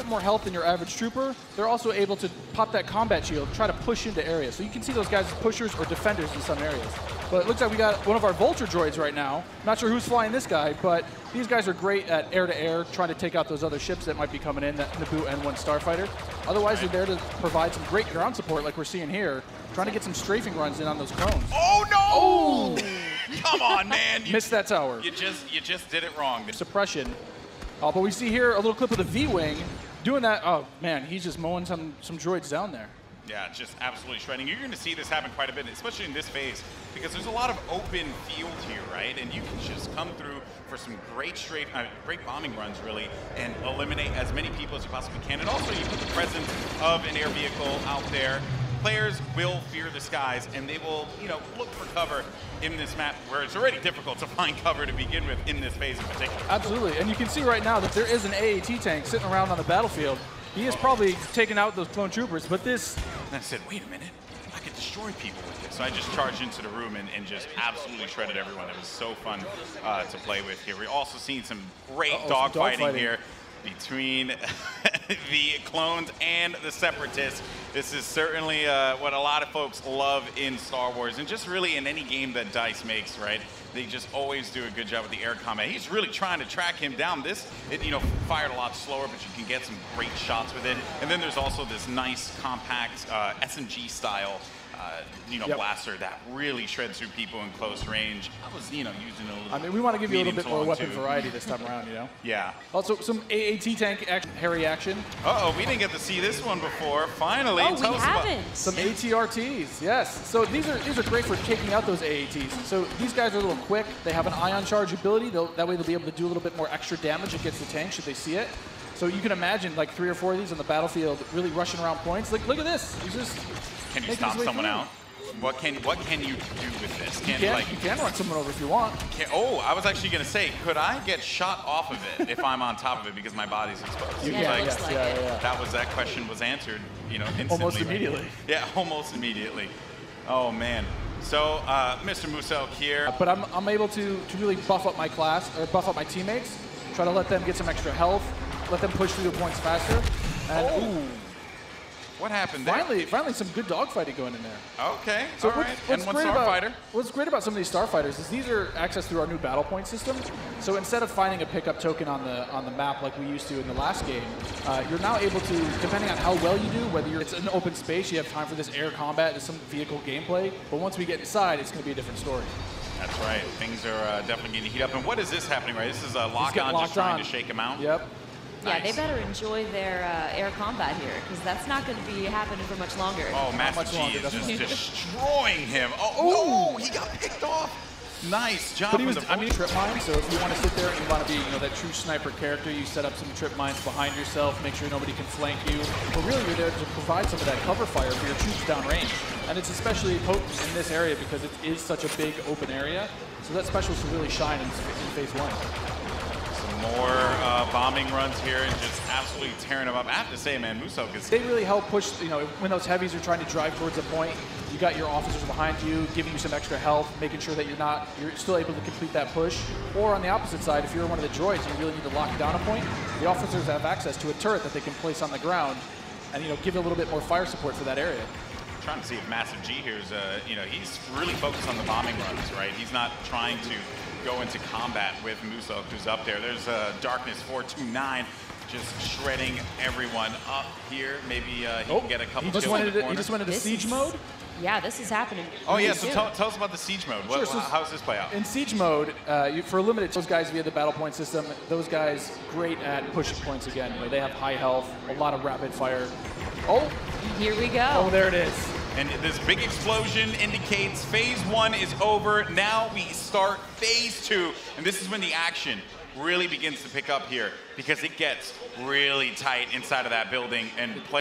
more health than your average trooper, they're also able to pop that combat shield, try to push into areas. So you can see those guys as pushers or defenders in some areas. But it looks like we got one of our Vulture droids right now. Not sure who's flying this guy, but these guys are great at air-to-air, trying to take out those other ships that might be coming in, that Naboo N1 Starfighter. Otherwise, they're there to provide some great ground support like we're seeing here, trying to get some strafing runs in on those clones. Oh, no! Oh! Come on, man. Missed that tower. You just did it wrong. Suppression. But we see here a little clip of the V-Wing doing that. Oh, man, he's just mowing some droids down there. Yeah, just absolutely shredding. You're going to see this happen quite a bit, especially in this phase, because there's a lot of open field here, right? And you can just come through for some great great bombing runs, really, and eliminate as many people as you possibly can. And also, you put the presence of an air vehicle out there. Players will fear the skies, and they will, look for cover in this map where it's already difficult to find cover to begin with in this phase in particular. Absolutely, and you can see right now that there is an AAT tank sitting around on the battlefield. He is probably taking out those clone troopers, but this... And I said, wait a minute, I could destroy people with this. So I just charged into the room and just absolutely shredded everyone. It was so fun to play with here. We're also seeing some great dogfighting here between the clones and the separatists. This is certainly what a lot of folks love in Star Wars, and just really in any game that DICE makes, right? They just always do a good job with the air combat. He's really trying to track him down. It fired a lot slower, but you can get some great shots with it. And then there's also this nice, compact SMG style blaster that really shreds through people in close range. I was, using a little. I mean, we want to give you a little bit more weapon variety this time around, Yeah. Also, some AAT tank action, Harry action. Uh-oh, we didn't get to see this one before. Finally, we haven't. Some ATRTs, yes. So these are great for taking out those AATs. So these guys are a little quick. They have an ion charge ability. That way they'll be able to do a little bit more extra damage against the tank should they see it. So you can imagine like 3 or 4 of these on the battlefield, really rushing around points. Like, look at this. He's just. Can you stop someone out? What can you do with this? You can run someone over if you want. I was actually going to say, could I get shot off of it if I'm on top of it because my body's exposed? You can. That question was answered, instantly. Almost immediately. Yeah, almost immediately. Oh man. So, Mr. Musel here. But I'm able to really buff up my class or buff up my teammates. Try to let them get some extra health. Let them push through the points faster. And ooh. What happened there? Finally some good dogfighting going in there. Okay, so all right. And one Starfighter. What's great about some of these Starfighters is these are accessed through our new battle point system. So instead of finding a pickup token on the map like we used to in the last game, you're now able to, depending on how well you do, whether it's an open space, you have time for this air combat, there's some vehicle gameplay, but once we get inside, it's going to be a different story. That's right. Things are definitely getting to heat up. And what is this happening, right? This is a lock-on just trying to shake him out? Yep. Yeah, they better enjoy their air combat here, because that's not going to be happening for much longer. Oh, Master G is just destroying him. Oh, no, he got picked off. Nice job. But he was, trip mine, so if you want to sit there and you want to be, that true sniper character, you set up some trip mines behind yourself, make sure nobody can flank you. But really, you're there to provide some of that cover fire for your troops downrange. And it's especially potent in this area because it is such a big open area. So that specialist will really shine in phase 1. More bombing runs here and just absolutely tearing them up. I have to say, man, Musel is... They really help push, when those heavies are trying to drive towards a point, you got your officers behind you, giving you some extra health, making sure that you're still able to complete that push. Or on the opposite side, if you're one of the droids and you really need to lock down a point, the officers have access to a turret that they can place on the ground and, give a little bit more fire support for that area. I'm trying to see if Massive G here is, he's really focused on the bombing runs, right? He's not trying to go into combat with Musel, who's up there. There's Darkness 429 just shredding everyone up here. Maybe he can get a couple kills in the corner. He just went into siege mode? Yeah, this is happening. Oh, yeah, so tell us about the siege mode. Sure, how does this play out? In siege mode, for limited, those guys via the battle point system, those guys great at pushing points again. They have high health, a lot of rapid fire. Oh! Here we go. Oh, there it is. And this big explosion indicates phase 1 is over. Now we start phase 2. And this is when the action really begins to pick up here because it gets really tight inside of that building and